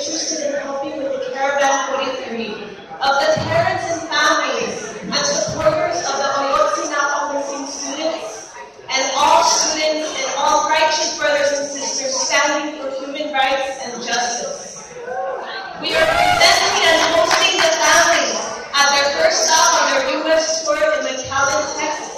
interested in helping with the Caravan 43, of the parents and families and supporters of the Ayotzinapa missing students, and all students and all righteous brothers and sisters standing for human rights and justice. We are presenting and hosting the families at their first stop on their U.S. tour in McAllen, Texas.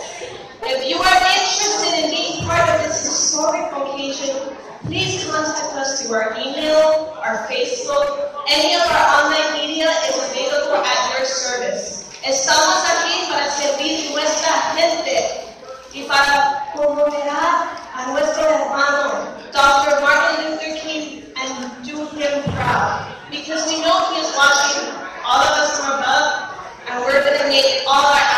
If you are interested in being part of this historic occasion, please contact us through our email, our Facebook. Any of our online media is available at your service. Estamos aquí para servir nuestra gente y para promover a nuestro hermano, Dr. Martin Luther King, and do him proud. Because we know he is watching all of us from above, and we're going to make all our